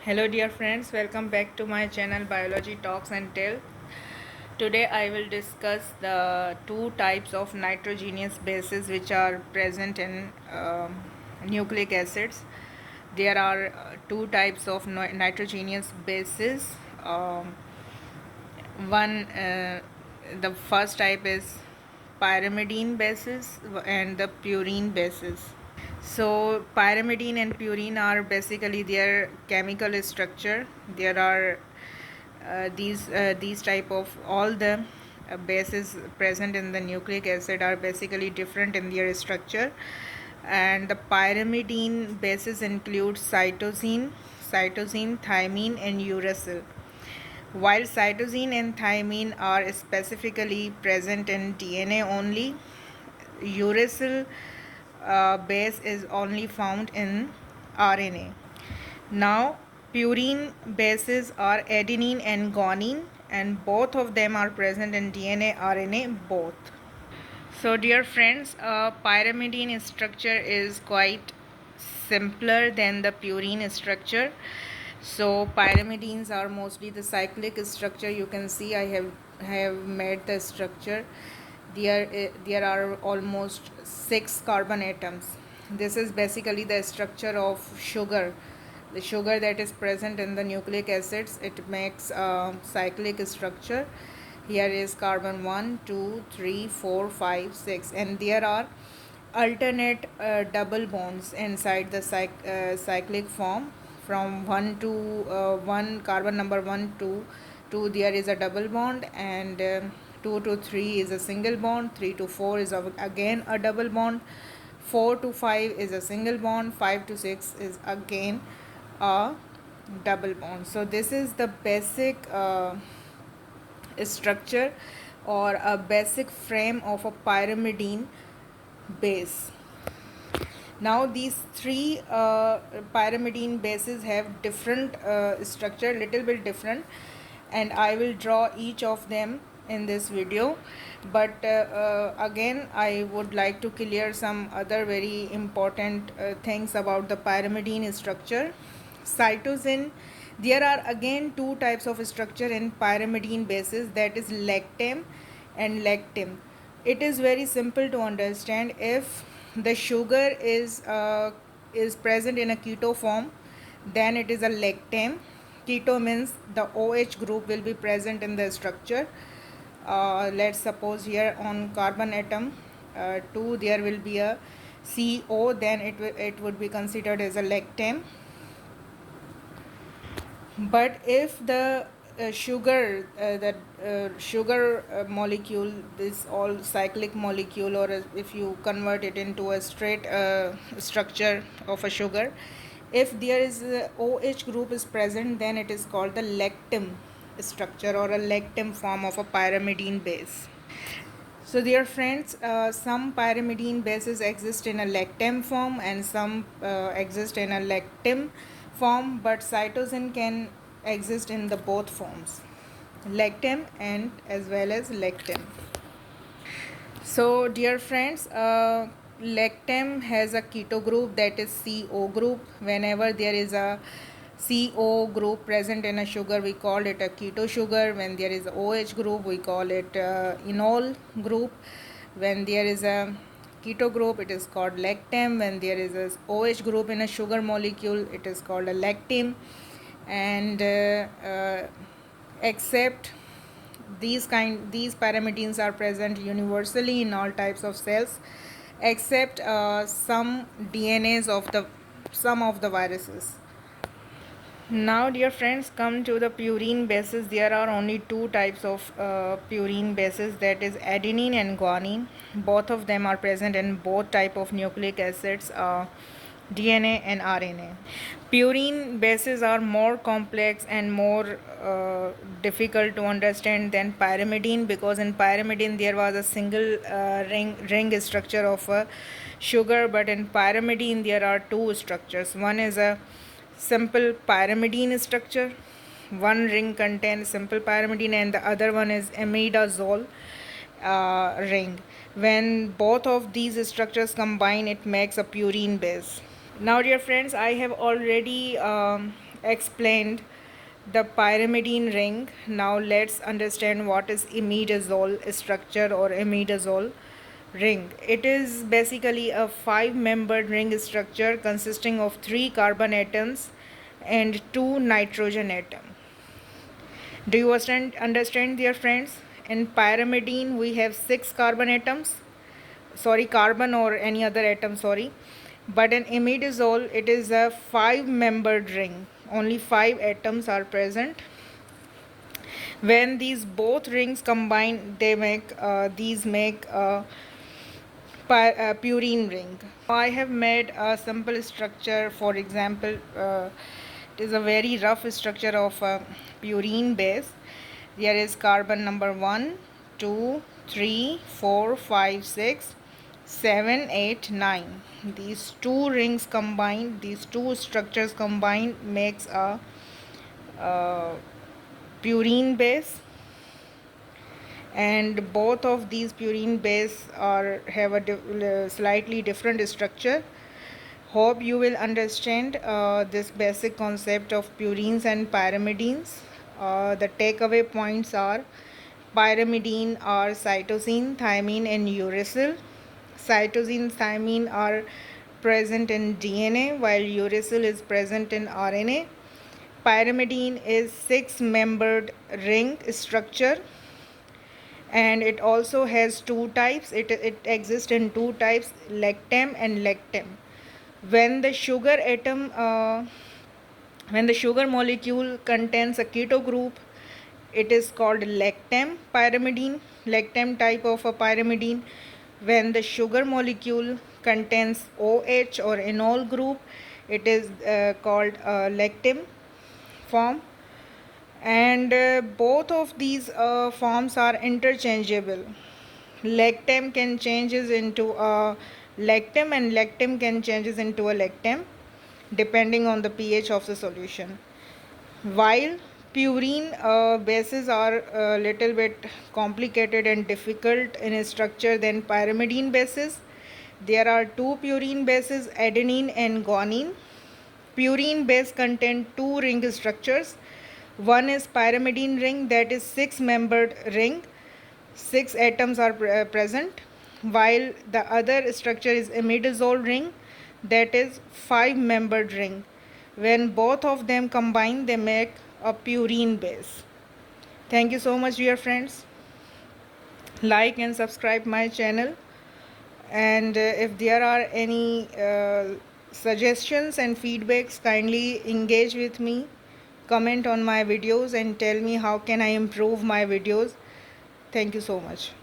Hello dear friends, welcome back to my channel Biology Talks and Tales. Today I will discuss the two types of nitrogenous bases which are present in nucleic acids. There are two types of nitrogenous bases. Um, one, the first type is pyrimidine bases and the purine bases. So pyrimidine and purine are basically their chemical structure. There are these type of all the bases present in the nucleic acid are basically different in their structure, and the pyrimidine bases include cytosine, thymine, and uracil. While cytosine and thymine are specifically present in DNA only, uracil base is only found in RNA. Now, purine bases are adenine and guanine, and both of them are present in DNA, RNA, both. So, dear friends, pyrimidine structure is quite simpler than the purine structure. So, pyrimidines are mostly the cyclic structure. You can see I have made the structure. There are almost 6 carbon atoms. This is basically the structure of sugar. The sugar that is present in the nucleic acids, it makes a cyclic structure. Here is carbon 1, 2, 3, 4, 5, 6, and there are alternate double bonds inside the cyclic form. From 1 to 1, carbon number 1 to 2, there is a double bond, and 2 to 3 is a single bond, 3 to 4 is again a double bond, 4 to 5 is a single bond, 5 to 6 is again a double bond. So this is the basic structure or a basic frame of a pyrimidine base. Now these three pyrimidine bases have different structure, little bit different, and I will draw each of them in this video. But again, I would like to clear some other very important things about the pyrimidine structure. Cytosine, there are again two types of structure in pyrimidine bases, that is lactam and lactim. It is very simple to understand. If the sugar is present in a keto form, then it is a lactam. Keto means the OH group will be present in the structure. Let's suppose here on carbon atom 2 there will be a CO, then it would be considered as a lactam. But if the sugar molecule, this all cyclic molecule, or if you convert it into a straight structure of a sugar, if there is a OH group is present, then it is called the lactam structure or a lactam form of a pyrimidine base. So dear friends, some pyrimidine bases exist in a lactam form and some exist in a lactam form, but cytosine can exist in the both forms, lactam and as well as lactam. So dear friends, lactam has a keto group, that is CO group. Whenever there is a CO group present in a sugar, we call it a keto sugar. When there is a OH group, we call it enol group. When there is a keto group, it is called lactam. When there is a OH group in a sugar molecule, it is called a lactam. And except these pyrimidines are present universally in all types of cells, except some DNAs of the some of the viruses. Now dear friends, come to the purine bases. There are only two types of purine bases, that is adenine and guanine. Both of them are present in both type of nucleic acids, DNA and RNA. Purine bases are more complex and more difficult to understand than pyrimidine, because in pyrimidine there was a single ring structure of a sugar, but in pyrimidine there are two structures. One is a simple pyrimidine structure, one ring contains simple pyrimidine, and the other one is imidazole ring. When both of these structures combine, it makes a purine base. Now dear friends, I have already explained the pyrimidine ring. Now let's understand what is imidazole structure or imidazole ring. It is basically a 5-membered ring structure consisting of 3 carbon atoms and 2 nitrogen atoms. Do you understand dear friends? In pyrimidine we have 6 carbon atoms, carbon or any other atom, but in imidazole it is a 5-membered ring. Only 5 atoms are present. When these both rings combine, they make purine ring. I have made a simple structure. For example, it is a very rough structure of a purine base. There is carbon number 1, 2, 3, 4, 5, 6, 7, 8, 9. These two rings combined, these two structures combined makes a purine base, and both of these purine base have a slightly different structure. Hope you will understand this basic concept of purines and pyrimidines. The takeaway points are: pyrimidine are cytosine, thymine and uracil. Cytosine, thymine are present in DNA while uracil is present in RNA. Pyrimidine is 6-membered ring structure, and it also has 2 types. It exists in 2 types, lactam and lactam. When the sugar atom when the sugar molecule contains a keto group, it is called lactam pyrimidine, lactam type of a pyrimidine. When the sugar molecule contains OH or enol group, it is called lactam form. And both of these forms are interchangeable. Lactam can changes into a lactam, and lactam can changes into a lactam depending on the pH of the solution. While purine bases are a little bit complicated and difficult in structure than pyrimidine bases, there are 2 purine bases, adenine and guanine. Purine base contain 2 ring structures. One is pyrimidine ring, that is 6-membered ring. 6 atoms are present, while the other structure is imidazole ring, that is 5-membered ring. When both of them combine, they make a purine base. Thank you so much dear friends. Like and subscribe my channel, and if there are any suggestions and feedbacks, kindly engage with me. Comment on my videos and tell me how can I improve my videos. Thank you so much.